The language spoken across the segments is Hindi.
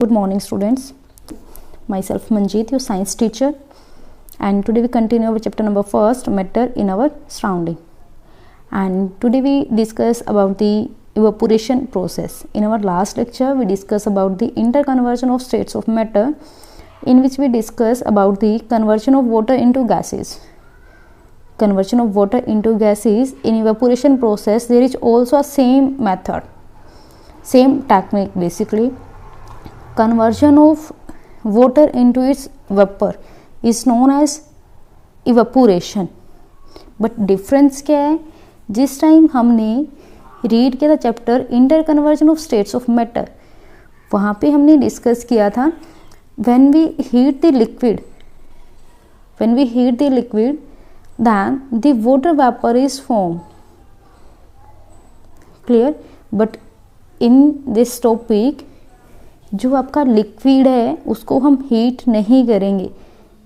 Good morning, students. Myself Manjeet, your science teacher, and today we continue with chapter number 1, matter in our surrounding. And today we discuss about the evaporation process. In our last lecture, we discussed about the interconversion of states of matter, in which we discuss about the conversion of water into gases. Conversion of water into gases in evaporation process, there is also a same method, same technique basically. Conversion of water into its vapor is known as evaporation. But difference क्या है? जिस टाइम हमने रीड किया था chapter inter conversion of states of matter, वहाँ पे हमने डिस्कस किया था when we heat the liquid then the water vapor is formed. Clear? But in this topic जो आपका लिक्विड है उसको हम हीट नहीं करेंगे.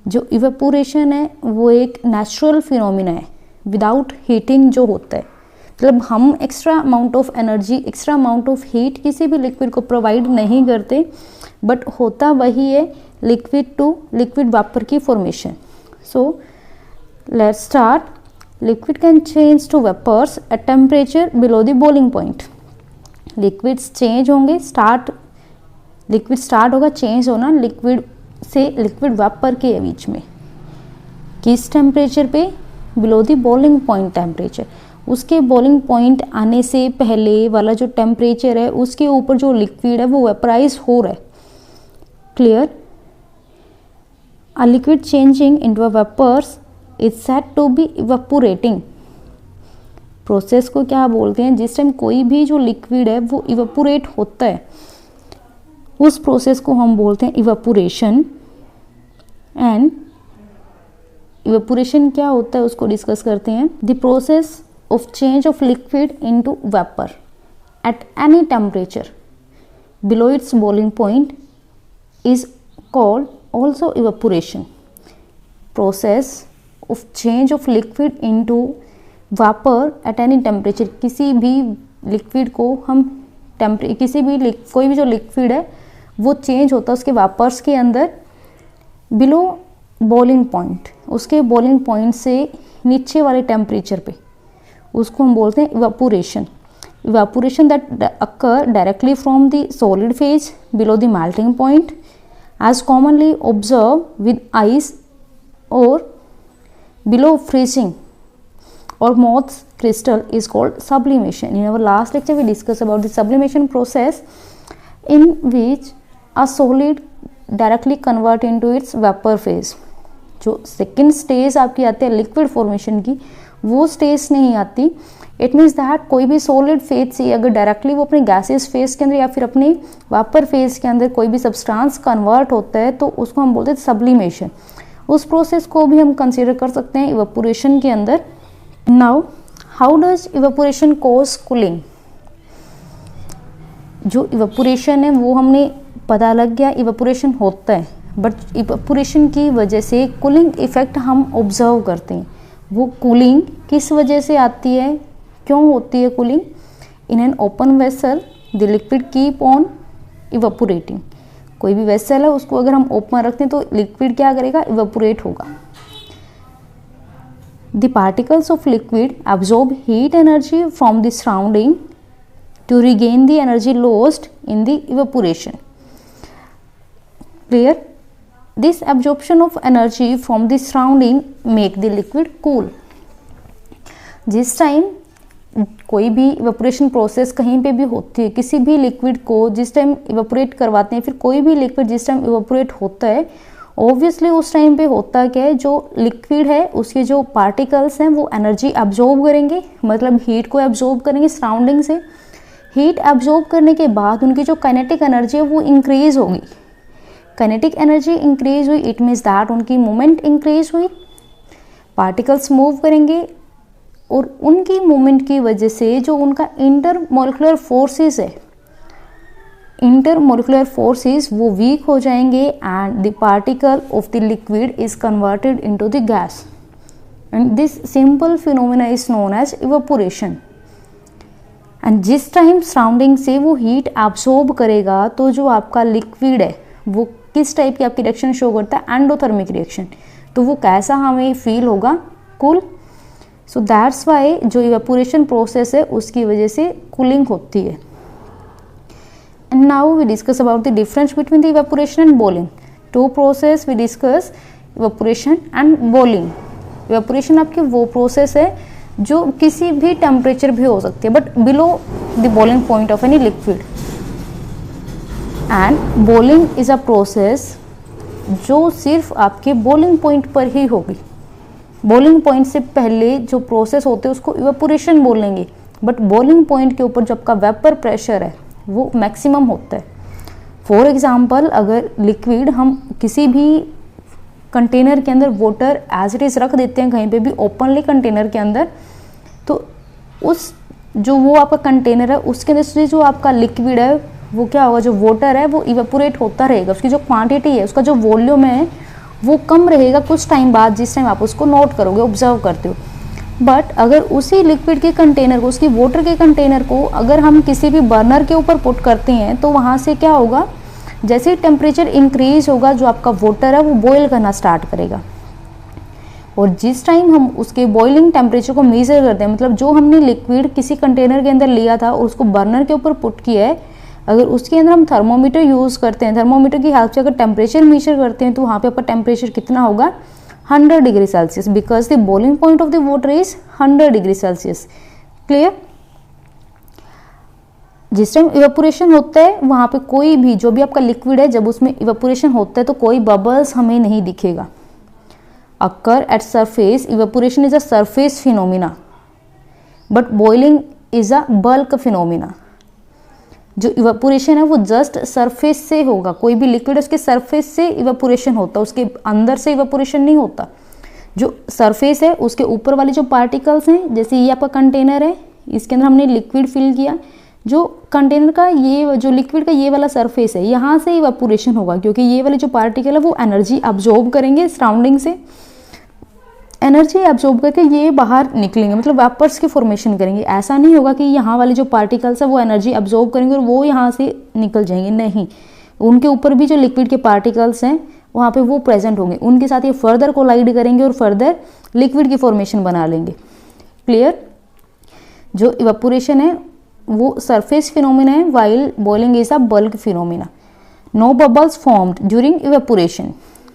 जो इवेपोरेशन है वो एक नेचुरल फिनोमिना है, विदाउट हीटिंग जो होता है. मतलब हम extra amount of energy, extra amount of heat किसी भी लिक्विड को प्रोवाइड नहीं करते, बट होता वही है लिक्विड टू लिक्विड वेपर की formation. So let's start. Liquid can change to vapours at temperature below the boiling point. Liquids change होंगे, लिक्विड स्टार्ट होगा चेंज होना लिक्विड से लिक्विड वेपर के बीच में. किस टेम्परेचर पे? Below the boiling point temperature. उसके बॉइलिंग पॉइंट आने से पहले वाला जो टेम्परेचर है उसके ऊपर जो लिक्विड है वो वेपराइज हो रहा है. Clear? A liquid changing into a vapours is said to be evaporating. Process को क्या बोलते हैं? जिस टाइम कोई भी जो लिक्विड है वो इवेपोरेट होता है उस प्रोसेस को हम बोलते हैं इवेपोरेशन. एंड इवेपोरेशन क्या होता है उसको डिस्कस करते हैं. The process of change of liquid into vapour at any temperature below it's boiling point is called also evaporation. Process of change of liquid into vapour at any temperature. किसी भी लिक्विड को हम कोई भी जो लिक्विड है वो चेंज होता है उसके वेपर्स के अंदर बिलो बॉइलिंग पॉइंट, उसके बॉइलिंग पॉइंट से नीचे वाले टेम्परेचर पे, उसको हम बोलते हैं evaporation. Evaporation that occur directly from the solid phase below the melting point as commonly observe with ice और below freezing or Mohs crystal is called sublimation. In our last lecture we discussed about the sublimation process in which a solid directly convert into its vapor phase. जो सेकेंड स्टेज आपकी आती है लिक्विड फॉर्मेशन की, वो स्टेज नहीं आती. इट मीन्स दैट कोई भी सॉलिड फेज से अगर डायरेक्टली वो अपने गैसेस फेज के अंदर या फिर अपने वेपर फेज के अंदर कोई भी सब्सटेंस कन्वर्ट होता है तो उसको हम बोलते हैं सब्लिमेशन. उस प्रोसेस को भी हम कंसिडर कर सकते हैं इवेपोरेशन के अंदर. Now, how does evaporation cause cooling? जो evaporation है वो हमने पता लग गया evaporation होता है, बट evaporation की वजह से cooling इफेक्ट हम ऑब्जर्व करते हैं. वो cooling किस वजह से आती है, क्यों होती है cooling? In an open vessel, the liquid keep on evaporating. कोई भी वेसल है उसको अगर हम ओपन रखते हैं तो लिक्विड क्या करेगा? इवेपोरेट होगा. The particles of liquid absorb heat energy from the surrounding to regain the energy lost in the evaporation. Clear? This absorption of energy from the surrounding make the liquid cool. जिस टाइम कोई भी इवेपोरेशन प्रोसेस कहीं पे भी होती है, किसी भी लिक्विड को जिस टाइम इवेपोरेट करवाते हैं, फिर कोई भी लिक्विड जिस टाइम इवेपोरेट होता है, ऑब्वियसली उस टाइम पे होता क्या है, जो लिक्विड है उसके जो पार्टिकल्स हैं वो एनर्जी एब्जॉर्ब करेंगे, मतलब हीट को एब्जॉर्ब करेंगे सराउंडिंग से. हीट एब्जॉर्ब करने के बाद उनकी जो काइनेटिक एनर्जी है वो इंक्रीज होगी. काइनेटिक एनर्जी इंक्रीज हुई, इट मीन्स दैट उनकी मूवमेंट इंक्रीज हुई, पार्टिकल्स मूव करेंगे और उनकी मूवमेंट की वजह से जो उनका इंटरमोलिकुलर फोर्सेस है, इंटरमोलिकुलर फोर्सेस वो वीक हो जाएंगे and the particle of the liquid is converted into the gas. And this simple phenomena is known as evaporation. And जिस टाइम सराउंडिंग से वो हीट एब्सॉर्ब करेगा तो जो आपका लिक्विड है वो किस टाइप की आपकी रिएक्शन शो करता है, एंडोथर्मिक रिएक्शन। तो वो कैसा हमें फील होगा, कूल। सो दैट्स वाई जो इवेपोरेशन प्रोसेस है उसकी वजह से कूलिंग होती है। And now we discuss about the difference between the evaporation and boiling. Two process we discuss, evaporation and boiling. Evaporation आपकी वो प्रोसेस है जो किसी भी टेम्परेचर भी हो सकती है but below the boiling point of any liquid. And boiling is a process जो सिर्फ आपके बॉइलिंग पॉइंट पर ही होगी। बॉइलिंग पॉइंट से पहले जो प्रोसेस होते हैं उसको इवेपोरेशन बोलेंगे, बट बॉइलिंग पॉइंट के ऊपर जो आपका वेपर प्रेशर है वो मैक्सिमम होता है। फॉर एग्जांपल, अगर लिक्विड हम किसी भी कंटेनर के अंदर वाटर एज इट इज़ रख देते हैं कहीं पे भी ओपनली कंटेनर के अंदर, तो उस जो वो आपका कंटेनर है उसके अंदर से जो आपका लिक्विड है वो क्या होगा, जो वाटर है वो इवेपोरेट होता रहेगा। उसकी जो क्वांटिटी है, उसका जो वॉल्यूम है वो कम रहेगा कुछ टाइम बाद, जिस टाइम आप उसको नोट करोगे, ऑब्जर्व करते हो। बट अगर उसी लिक्विड के कंटेनर को, उसकी वाटर के कंटेनर को अगर हम किसी भी बर्नर के ऊपर पुट करते हैं तो वहाँ से क्या होगा, जैसे ही टेम्परेचर इंक्रीज होगा जो आपका वाटर है वो बॉयल करना स्टार्ट करेगा। और जिस टाइम हम उसके बॉइलिंग टेम्परेचर को मेजर करते हैं, मतलब जो हमने लिक्विड किसी कंटेनर के अंदर लिया था और उसको बर्नर के ऊपर पुट किया है, अगर उसके अंदर हम थर्मोमीटर यूज़ करते हैं, थर्मोमीटर की हेल्प से अगर टेम्परेचर मेजर करते हैं तो वहाँ पे आपका टेम्परेचर कितना होगा, 100 degree Celsius, because the boiling point of the water is 100 degree Celsius. Clear. जिस टाइम इवेपोरेशन होता है वहाँ पे कोई भी जो भी आपका लिक्विड है, जब उसमें इवेपोरेशन होता है तो कोई बबल्स हमें नहीं दिखेगा। Occur at surface, evaporation is a surface phenomena but boiling is a bulk phenomena. जो इवेपोरेशन है वो जस्ट सरफेस से होगा, कोई भी लिक्विड उसके सरफेस से इवेपोरेशन होता है, उसके अंदर से इवेपोरेशन नहीं होता। जो सरफेस है उसके ऊपर वाले जो पार्टिकल्स हैं, जैसे ये आपका कंटेनर है, इसके अंदर हमने लिक्विड फिल किया, जो कंटेनर का ये जो लिक्विड का ये वाला सरफेस है यहाँ से इवेपोरेशन होगा, क्योंकि ये वाले जो पार्टिकल है वो एनर्जी अब्जॉर्ब करेंगे सराउंडिंग से, एनर्जी एब्जॉर्ब करके ये बाहर निकलेंगे, मतलब वेपर्स की फॉर्मेशन करेंगे। ऐसा नहीं होगा कि यहाँ वाले जो पार्टिकल्स है वो एनर्जी अब्जॉर्ब करेंगे और वो यहाँ से निकल जाएंगे, नहीं, उनके ऊपर भी जो लिक्विड के पार्टिकल्स हैं वहाँ पे वो प्रेजेंट होंगे, उनके साथ ये फर्दर कोलाइड करेंगे और फर्दर लिक्विड की फॉर्मेशन बना लेंगे। क्लियर। जो इवेपोरेशन है वो सरफेस फिनोमिना है, while boiling is a bulk phenomena. No bubbles formed during evaporation.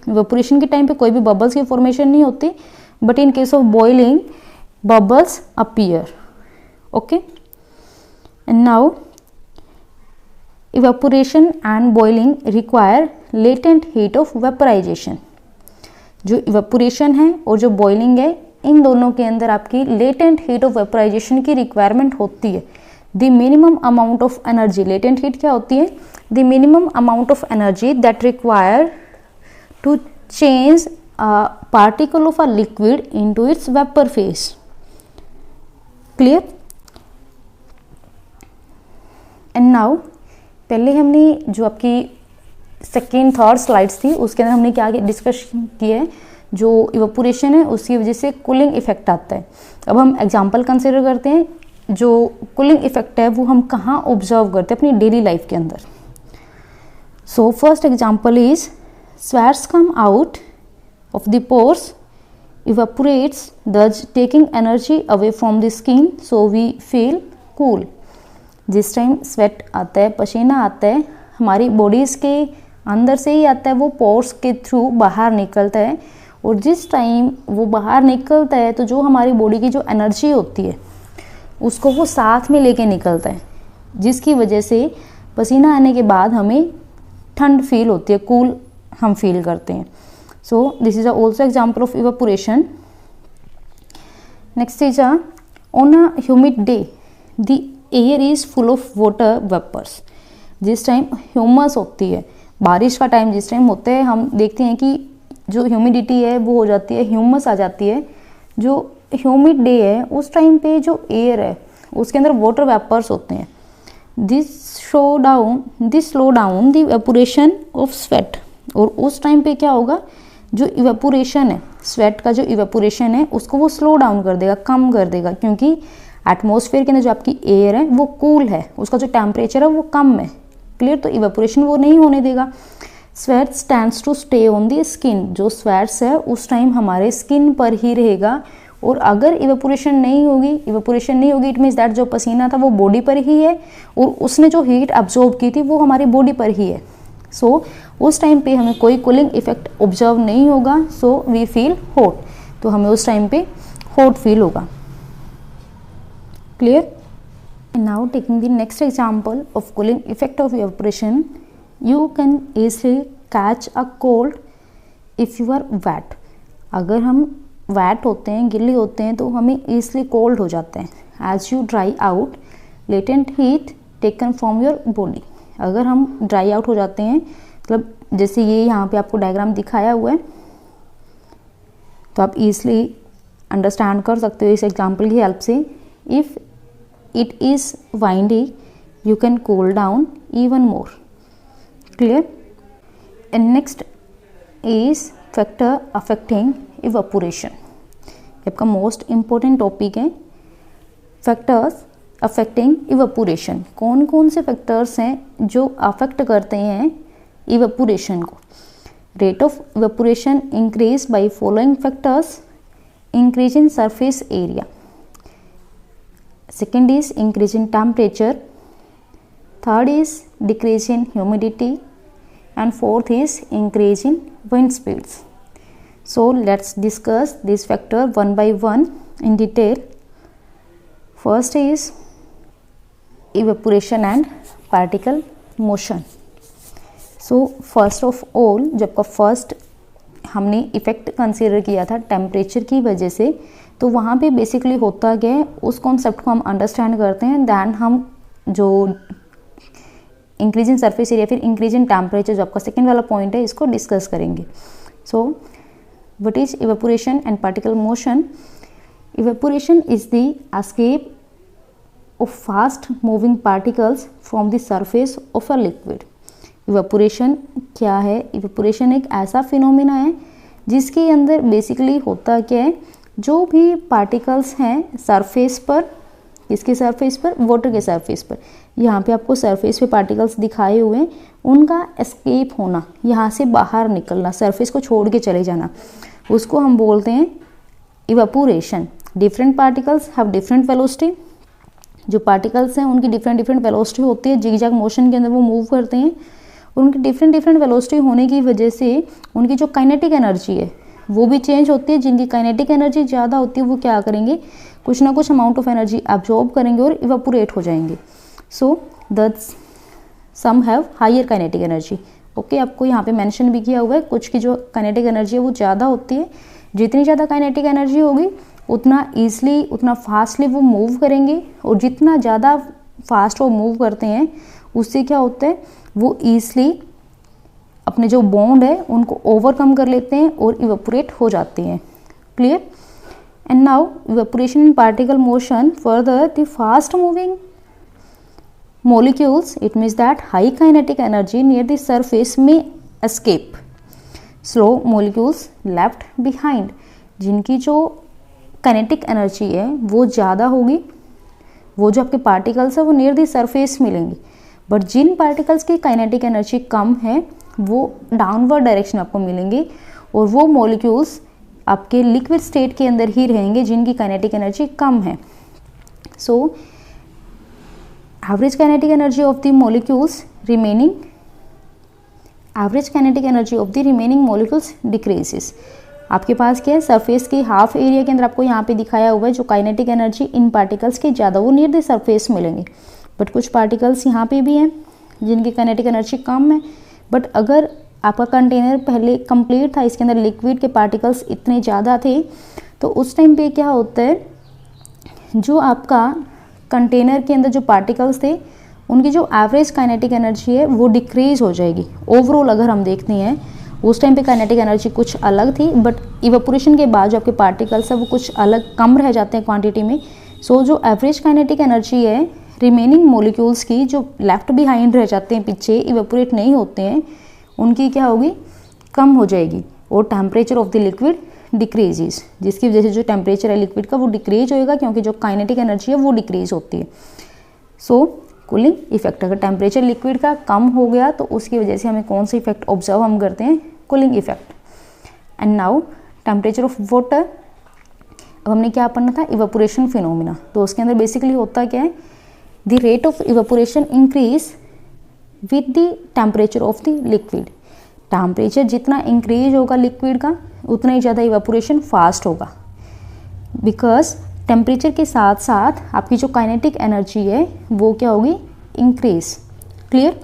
Evaporation के टाइम पे कोई भी बबल्स की फॉर्मेशन नहीं होती, but in case of boiling bubbles appear. Okay, and now evaporation and boiling require latent heat of vaporization. जो evaporation है और जो boiling है, इन दोनों के अंदर आपकी latent heat of vaporization की requirement होती है। The minimum amount of energy, latent heat क्या होती है, the minimum amount of energy that require to change a particle of a liquid into its vapor phase. Clear? And now पहले हमने जो आपकी सेकेंड थर्ड स्लाइड्स थी उसके अंदर हमने क्या डिस्कस किया है, जो इवेपोरेशन है उसकी वजह से कूलिंग इफेक्ट आता है। अब हम एग्जांपल कंसिडर करते हैं, जो कूलिंग इफेक्ट है वो हम कहाँ ऑब्जर्व करते हैं अपनी डेली लाइफ के अंदर। So first example is sweats come out of the pores, evaporates, thus taking energy away from the skin, so we feel cool. जिस टाइम स्वेट आता है, पसीना आता है, हमारी बॉडीज़ के अंदर से ही आता है, वो पोर्स के थ्रू बाहर निकलता है, और जिस टाइम वो बाहर निकलता है तो जो हमारी बॉडी की जो एनर्जी होती है उसको वो साथ में लेके निकलता है, जिसकी वजह से पसीना आने के बाद हमें ठंड फील होती है, कूल हम फील करते हैं। So this is also example of evaporation. Next is on a humid day the air is full of water vapours. जिस टाइम ह्यूमस होती है, बारिश का टाइम जिस टाइम होता है, हम देखते हैं कि जो ह्यूमिडिटी है वो हो जाती है, ह्यूमस आ जाती है। जो ह्यूमिड डे है उस टाइम पे जो एयर है उसके अंदर वाटर वेपर्स होते हैं। This slow down the evaporation of sweat. और उस टाइम पे क्या होगा, जो इवेपोरेशन है, स्वेट का जो इवेपोरेशन है उसको वो स्लो डाउन कर देगा, कम कर देगा, क्योंकि एटमॉस्फेयर के अंदर जो आपकी एयर है वो कूल है, उसका जो टेम्परेचर है वो कम है, क्लियर। तो इवेपोरेशन वो नहीं होने देगा। Sweat stands to stay on the skin, जो स्वेट्स है उस टाइम हमारे स्किन पर ही रहेगा। और अगर इवेपोरेशन नहीं होगी इट मीन्स दैट जो पसीना था वो बॉडी पर ही है और उसने जो हीट अब्जॉर्ब की थी वो हमारी बॉडी पर ही है। सो उस टाइम पे हमें कोई कूलिंग इफेक्ट ऑब्जर्व नहीं होगा, सो वी फील हॉट, तो हमें उस टाइम पे हॉट फील होगा, clear. Now taking the next example of cooling effect of evaporation, you can easily catch a cold if you are wet. अगर हम वेट होते हैं, गिल्ली होते हैं, तो हमें ईजिली कोल्ड हो जाते हैं। As you dry out latent heat taken from your body, अगर हम ड्राई आउट हो जाते हैं, मतलब जैसे ये यहाँ पे आपको डायग्राम दिखाया हुआ है, तो आप ईजिली अंडरस्टैंड कर सकते हो इस एग्जाम्पल की हेल्प से। If it is windy you can cool down even more, clear. And next is factor affecting evaporation, आपका मोस्ट इम्पोर्टेंट टॉपिक है फैक्टर्स अफेक्टिंग इवेपोरेशन। कौन कौन से फैक्टर्स हैं जो अफेक्ट करते हैं इवेपोरेशन को। Rate of evaporation increase by following factors, increase in surface area, second is increase in temperature, third is decrease in humidity, and fourth is increase in wind speeds. So let's discuss this factor one by one in detail. First is evaporation and particle motion. So first of all, जब का फर्स्ट हमने इफेक्ट कंसीडर किया था टेम्परेचर की वजह से, तो वहाँ पे बेसिकली होता क्या है उस कॉन्सेप्ट को हम अंडरस्टैंड करते हैं, दैन हम जो इंक्रीज इन सरफेस एरिया फिर इंक्रीज इन टेम्परेचर जो आपका सेकेंड वाला पॉइंट है इसको डिस्कस करेंगे। So what is evaporation and particle motion. Evaporation is the escape of fast moving particles from the surface of a liquid. Evaporation क्या है? इवेपोरेशन एक ऐसा फिनोमिना है जिसके अंदर बेसिकली होता क्या है, जो भी पार्टिकल्स हैं सरफेस पर, किसके सरफेस पर? वाटर के सरफेस पर। यहाँ पे आपको सरफेस पे पार्टिकल्स दिखाए हुए हैं, उनका एस्केप होना, यहाँ से बाहर निकलना, सरफेस को छोड़ के चले जाना, उसको हम बोलते हैं evaporation. Different particles have different velocity, जो पार्टिकल्स हैं उनकी डिफरेंट वेलोसिटी होती है, जिगजैग मोशन के अंदर वो मूव करते हैं, और उनकी डिफरेंट वेलोसिटी होने की वजह से उनकी जो काइनेटिक एनर्जी है वो भी चेंज होती है। जिनकी काइनेटिक एनर्जी ज़्यादा होती है वो क्या करेंगे, कुछ ना कुछ अमाउंट ऑफ एनर्जी एब्जॉर्ब करेंगे और इवेपोरेट हो जाएंगे। So that's some have higher kinetic energy. Okay, आपको यहाँ पे मेंशन भी किया हुआ है, कुछ की जो काइनेटिक एनर्जी है वो ज़्यादा होती है। जितनी ज़्यादा काइनेटिक एनर्जी होगी उतना ईजिली, उतना फास्टली वो मूव करेंगे, और जितना ज़्यादा फास्ट वो मूव करते हैं उससे क्या होता है, वो ईजिली अपने जो बॉन्ड है उनको ओवरकम कर लेते हैं और इवेपोरेट हो जाते हैं। Clear? And now evaporation in particle motion further the fast moving molecules, it means that high kinetic energy near the surface may escape. Slow molecules left behind, जिनकी जो kinetic energy है वो ज़्यादा होगी, वो जो आपके particles है वो near the surface मिलेंगे, बट जिन particles की kinetic energy कम है वो downward direction आपको मिलेंगे, और वो molecules आपके liquid state के अंदर ही रहेंगे जिनकी kinetic energy कम है। So average kinetic energy of the molecules remaining molecules decreases। आपके पास क्या है, सरफेस की हाफ एरिया के अंदर आपको यहाँ पे दिखाया हुआ है जो काइनेटिक एनर्जी इन पार्टिकल्स की ज़्यादा, वो नियर द सरफेस मिलेंगे, बट कुछ पार्टिकल्स यहाँ पे भी हैं जिनकी काइनेटिक एनर्जी कम है। बट अगर आपका कंटेनर पहले कंप्लीट था, इसके अंदर लिक्विड के पार्टिकल्स इतने ज़्यादा थे, तो उस टाइम पे क्या होता है, जो आपका कंटेनर के अंदर जो पार्टिकल्स थे उनकी जो एवरेज काइनेटिक एनर्जी है वो डिक्रीज हो जाएगी। ओवरऑल अगर हम देखते हैं उस टाइम पे काइनेटिक एनर्जी कुछ अलग थी, बट इवेपोरेशन के बाद जो आपके पार्टिकल्स है वो कुछ अलग कम रह जाते हैं क्वांटिटी में। सो जो एवरेज काइनेटिक एनर्जी है रिमेनिंग मॉलिक्यूल्स की, जो लेफ्ट बिहाइंड रह जाते हैं, पीछे इवेपोरेट नहीं होते हैं, उनकी क्या होगी, कम हो जाएगी, और temperature of the liquid decreases, जिसकी वजह से जो टेम्परेचर है लिक्विड का वो डिक्रीज होएगा, क्योंकि जो काइनेटिक एनर्जी है वो डिक्रीज होती है। सो कूलिंग इफेक्ट, अगर टेम्परेचर लिक्विड का कम हो गया तो उसकी वजह से हमें कौन सा इफेक्ट ऑब्जर्व हम करते हैं, cooling effect. And now temperature of water, अब हमने क्या पढ़ना था, इवेपोरेशन फिनोमिना। तो उसके अंदर बेसिकली होता क्या है, the rate of evaporation increase with the temperature of the liquid. Temperature जितना इंक्रीज होगा लिक्विड का उतना ही ज़्यादा इवेपोरेशन फास्ट होगा, बिकॉज टेम्परेचर के साथ साथ आपकी जो काइनेटिक एनर्जी है वो क्या होगी, increase. Clear?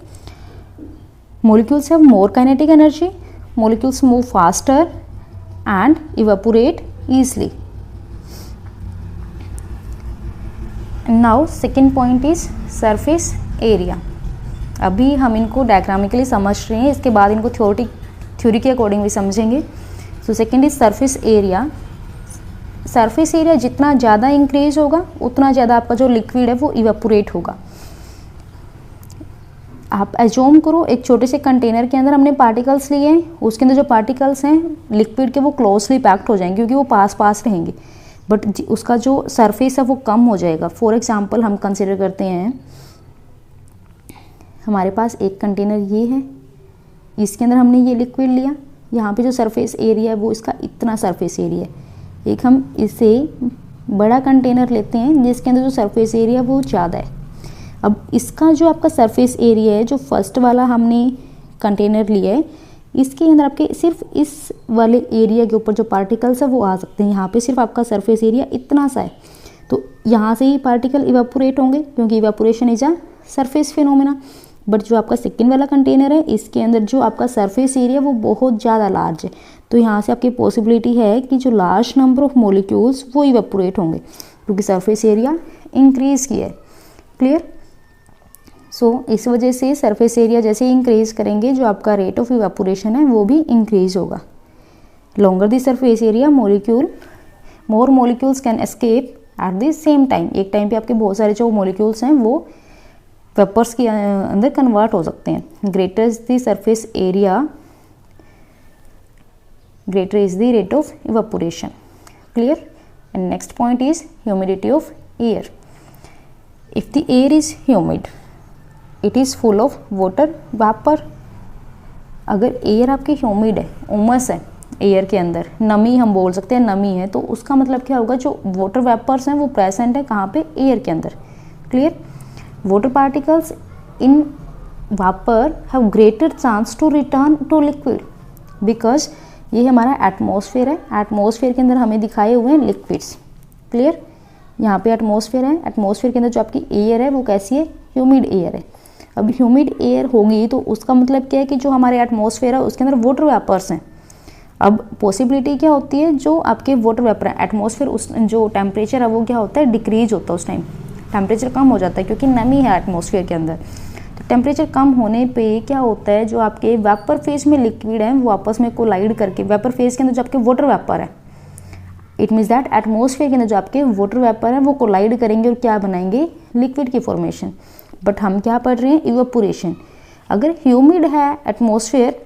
Molecules have more kinetic energy, molecules move faster and evaporate easily. Now second point is surface area. अभी हम इनको डायग्रामिकली समझ रहे हैं, इसके बाद इनको थ्योरी के अकॉर्डिंग भी समझेंगे। So second is surface area. Surface area जितना ज़्यादा इंक्रीज होगा उतना ज़्यादा आपका जो लिक्विड है वो इवेपोरेट होगा। आप एज्यूम करो एक छोटे से कंटेनर के अंदर हमने पार्टिकल्स लिए हैं, उसके अंदर जो पार्टिकल्स हैं लिक्विड के वो क्लोजली पैक्ड हो जाएंगे क्योंकि वो पास रहेंगे, बट उसका जो सरफेस है वो कम हो जाएगा। फॉर एग्जांपल हम कंसिडर करते हैं हमारे पास एक कंटेनर ये है, इसके अंदर हमने ये लिक्विड लिया, यहाँ पे जो सरफेस एरिया है वो इसका इतना सरफेस एरिया है। एक हम इससे बड़ा कंटेनर लेते हैं जिसके अंदर जो सरफेस एरिया वो ज़्यादा है। अब इसका जो आपका सरफेस एरिया है, जो फर्स्ट वाला हमने कंटेनर लिया है, इसके अंदर आपके सिर्फ इस वाले एरिया के ऊपर जो पार्टिकल्स है वो आ सकते हैं। यहाँ पे सिर्फ आपका सरफेस एरिया इतना सा है, तो यहाँ से ही पार्टिकल इवेपोरेट होंगे क्योंकि evaporation is a surface phenomena. But जो आपका सेकेंड वाला कंटेनर है इसके अंदर जो आपका सरफेस एरिया वो बहुत ज़्यादा लार्ज है, तो यहाँ से आपकी पॉसिबिलिटी है कि जो लार्ज नंबर ऑफ मॉलिक्यूल्स वो इवेपोरेट होंगे क्योंकि सरफेस एरिया इंक्रीज़ किया है। क्लियर? सो इस वजह से सरफेस एरिया जैसे ही इंक्रीज करेंगे जो आपका रेट ऑफ इवेपोरेशन है वो भी इंक्रीज होगा। Longer the surface area more molecules can escape at the same time. एक टाइम पे आपके बहुत सारे जो मॉलिक्यूल्स हैं वो वेपर्स के अंदर कन्वर्ट हो सकते हैं। Greater is the surface area, greater is the rate of evaporation. Clear? And next point is humidity of air. If the air is humid it is full of water vapour. अगर एयर आपकी ह्यूमिड है, उमस है एयर के अंदर, नमी हम बोल सकते हैं, नमी है, तो उसका मतलब क्या होगा, जो वाटर वेपर्स हैं वो प्रेजेंट है कहाँ पे, एयर के अंदर। Clear? Water particles in vapour have greater chance to return to liquid because ये हमारा एटमॉस्फेयर है। एटमॉस्फेयर के अंदर हमें दिखाए हुए हैं लिक्विड्स। क्लियर? यहाँ पे एटमॉस्फेयर है, एटमॉस्फेयर के अंदर जो आपकी एयर है वो कैसी है, ह्यूमिड एयर है। अब ह्यूमिड एयर होगी तो उसका मतलब क्या है कि जो हमारे एटमॉस्फेयर है उसके अंदर वाटर वेपर्स हैं। अब पॉसिबिलिटी क्या होती है, जो आपके वाटर वेपर है, एटमॉस्फेयर उस जो टेम्परेचर है वो क्या होता है, डिक्रीज होता है, उस टाइम टेम्परेचर कम हो जाता है क्योंकि नमी है एटमॉस्फेयर के अंदर। तो टेम्परेचर कम होने पे क्या होता है, जो आपके वेपर फेज में लिक्विड है वो आपस में कोलाइड करके, वेपर फेज के अंदर जो आपके वाटर वेपर है, इट मीन्स दैट एटमॉस्फेयर के अंदर जो आपके वाटर वेपर है वो कोलाइड करेंगे और क्या बनाएंगे, लिक्विड की फॉर्मेशन। बट हम क्या पढ़ रहे हैं, इवेपोरेशन। अगर ह्यूमिड है एटमॉस्फेयर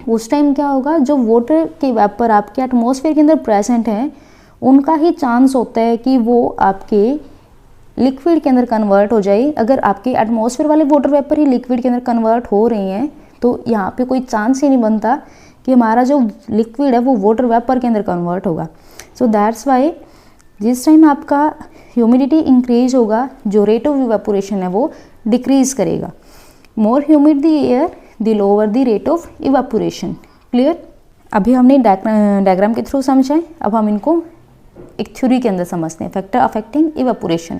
उस टाइम क्या होगा, जो वाटर के वेपर आपके एटमॉस्फेयर के अंदर प्रेजेंट हैं उनका ही चांस होता है कि वो आपके लिक्विड के अंदर कन्वर्ट हो जाए। अगर आपके एटमॉस्फेयर वाले वाटर वेपर ही लिक्विड के अंदर कन्वर्ट हो रही हैं तो यहाँ पे कोई चांस ही नहीं बनता कि हमारा जो लिक्विड है वो वाटर वेपर के अंदर कन्वर्ट होगा। सो दैट्स वाई जिस टाइम आपका ह्यूमिडिटी इंक्रीज होगा जो रेट ऑफ इवेपोरेशन है वो डिक्रीज करेगा। More humid the air the lower the rate of evaporation. Clear? अभी हमने डायग्राम के थ्रू समझा है, अब हम इनको एक थ्योरी के अंदर समझते हैं। Factor affecting evaporation.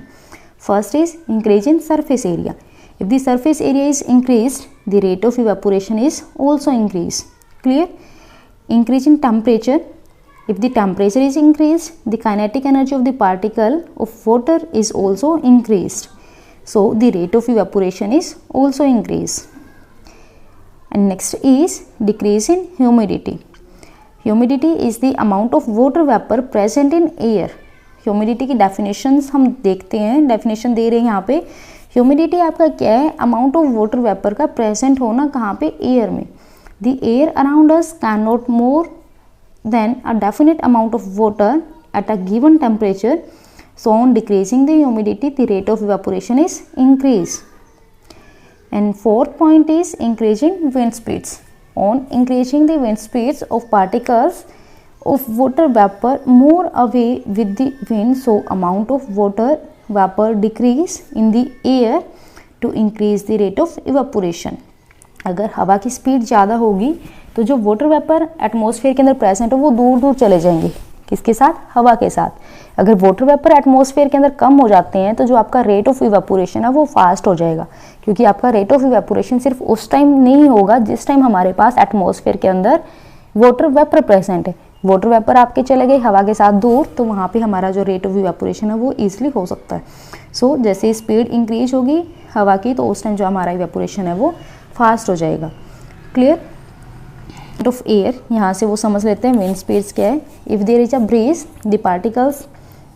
First is increase in surface area. If the surface area is increased the rate of evaporation is also increase. Clear? Increase in temperature. If the temperature is increased, the kinetic energy of the particle of water is also increased. So the rate of evaporation is also increased. And next is decrease in humidity. Humidity is the amount of water vapor present in air. Humidity की definitions हम देखते हैं, definition दे रहे हैं यहाँ पे। Humidity आपका क्या है, amount of water vapor का present होना कहाँ पे, air में। The air around us cannot more then a definite amount of water at a given temperature, so on decreasing the humidity the rate of evaporation is increased. And fourth point is increasing wind speeds. On increasing the wind speeds of particles of water vapor more away with the wind, so amount of water vapor decrease in the air to increase the rate of evaporation. अगर हवा की स्पीड ज़्यादा होगी तो जो वाटर वेपर एटमॉस्फेयर के अंदर प्रेजेंट है वो दूर दूर चले जाएंगे, किसके साथ, हवा के साथ। अगर वाटर वेपर एटमॉस्फेयर के अंदर कम हो जाते हैं तो जो आपका रेट ऑफ इवेपोरेशन है वो फास्ट हो जाएगा, क्योंकि आपका रेट ऑफ इवेपोरेशन सिर्फ उस टाइम नहीं होगा जिस टाइम हमारे पास एटमॉस्फेयर के अंदर वाटर वेपर प्रेजेंट है। वाटर वेपर आपके चले गए हवा के साथ दूर, तो वहाँ पे हमारा जो रेट ऑफ इवेपोरेशन है वो ईजिली हो सकता है। सो जैसे स्पीड इंक्रीज होगी हवा की तो उस टाइम जो हमारा इवेपोरेशन है वो फास्ट हो जाएगा। क्लियर? रेट ऑफ एयर, यहाँ से वो समझ लेते हैं विंड स्पीड्स क्या है। If there is a breeze the particles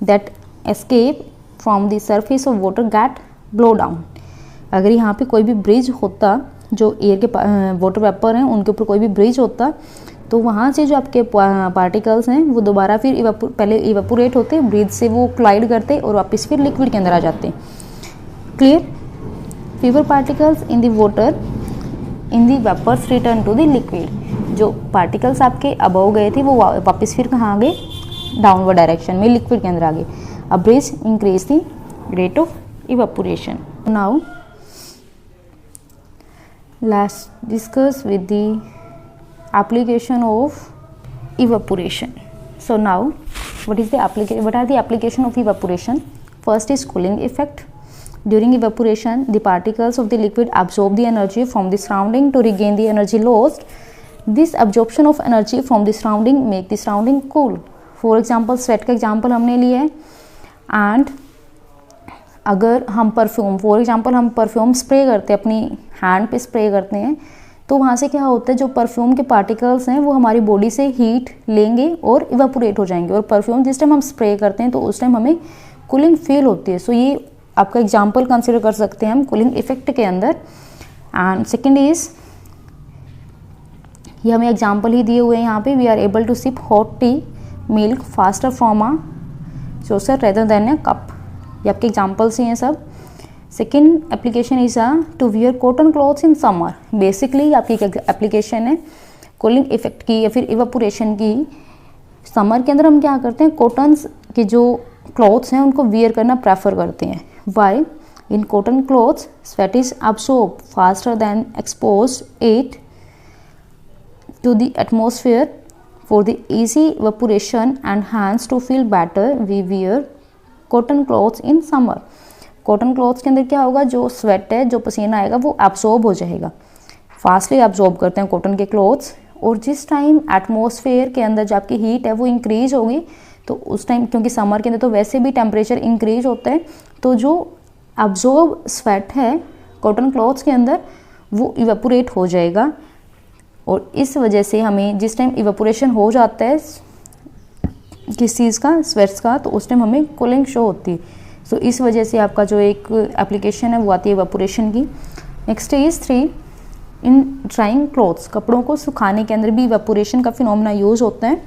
that escape from the surface of water get blow down. अगर यहाँ पे कोई भी ब्रिज होता, जो एयर के वाटर वेपर हैं उनके ऊपर कोई भी ब्रिज होता, तो वहाँ से जो आपके पार्टिकल्स हैं वो दोबारा फिर पहले इवेपोरेट होते, ब्रिज से वो क्लाइड करते और वापस फिर लिक्विड के अंदर आ जाते। Clear? Fever particles in the water in the vapours return to the liquid. जो पार्टिकल्स आपके अबव गए थे वो वापस फिर कहाँ आ गए, डाउनवर्ड डायरेक्शन में लिक्विड के अंदर आ गए। अब bridge increase the rate of evaporation. Now let's discuss with the application of evaporation. So now what are the application of evaporation? First is cooling effect. During evaporation the particles of the liquid absorb the energy from the surrounding to regain the energy lost. This absorption of energy from the surrounding make the surrounding cool. For example sweat का example हमने लिया है। and अगर हम परफ्यूम, फॉर एग्जाम्पल हम परफ्यूम स्प्रे करते हैं, अपनी हैंड पे स्प्रे करते हैं, तो वहाँ से क्या होता है जो परफ्यूम के पार्टिकल्स हैं वो हमारी बॉडी से हीट लेंगे और इवेपोरेट हो जाएंगे। और परफ्यूम जिस टाइम हम स्प्रे करते हैं तो उस टाइम हमें कूलिंग फील होती है। सो ये आपका एग्जांपल कंसिडर कर सकते हैं हम कूलिंग इफेक्ट के अंदर। एंड सेकंड इज, ये हमें एग्जांपल ही दिए हुए हैं यहाँ पे, we are able to sip hot tea milk faster from a saucer rather than a cup. ये आपके एग्जाम्पल्स ही हैं सब। Second application is to wear cotton clothes in summer. Basically आपकी एप्लीकेशन है कूलिंग इफेक्ट की या फिर इवेपोरेशन की। समर के अंदर हम क्या करते हैं, कॉटन्स के जो क्लॉथ्स हैं उनको वियर करना प्रेफर करते हैं। Why? In cotton clothes sweat is absorb faster than expose it to the atmosphere for the easy evaporation and hands to feel better we wear cotton clothes in summer. Cotton clothes के अंदर क्या होगा, जो स्वेट है, जो पसीना आएगा वो एब्सॉर्ब हो जाएगा, फास्टली एब्सॉर्ब करते हैं कॉटन के क्लॉथ्स। और जिस टाइम एटमॉस्फेयर के अंदर जो आपकी हीट है वो इंक्रीज होगी तो उस टाइम, क्योंकि समर के अंदर तो वैसे भी टेम्परेचर इंक्रीज होता है, तो जो एब्सॉर्ब स्वेट है कॉटन क्लॉथ्स के अंदर वो इवेपोरेट हो जाएगा। और इस वजह से हमें जिस टाइम इवेपोरेशन हो जाता है किस चीज़ का, स्वेट्स का, तो उस टाइम हमें कूलिंग शो होती है। सो इस वजह से आपका जो एक एप्लीकेशन है वो आती है इवेपोरेशन की। Next is 3, in drawing clothes, कपड़ों को सुखाने के अंदर भी इवेपोरेशन का फिनोमेना यूज होता है।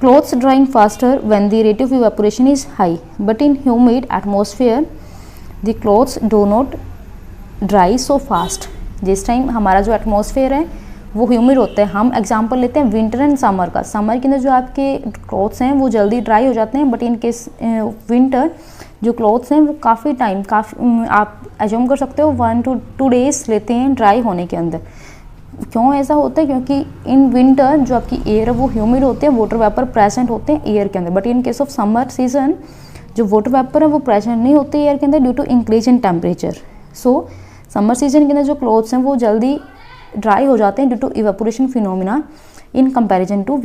Clothes drawing faster when the rate of evaporation is high but in humid atmosphere the clothes do not dry so fast. जिस टाइम हमारा जो एटमॉस्फेयर है वो ह्यूमिड होता है, हम एग्जांपल लेते हैं विंटर एंड समर का। समर के अंदर जो आपके क्लॉथ्स हैं वो जल्दी ड्राई हो जाते हैं, बट इन केस विंटर जो क्लॉथ्स हैं वो काफ़ी टाइम, आप एज्यूम कर सकते हो 1 to 2 days लेते हैं ड्राई होने के अंदर। क्यों ऐसा होता है? क्योंकि इन विंटर जो आपकी एयर है वो ह्यूमिड होते हैं, वाटर वेपर प्रेजेंट होते हैं एयर के अंदर, but in case of summer season जो वाटर वेपर है वो प्रेजेंट नहीं होते एयर के अंदर due to increase in temperature. So summer season के अंदर जो क्लॉथ्स हैं वो जल्दी ड्राई हो जाते हैं due to evaporation phenomena in comparison to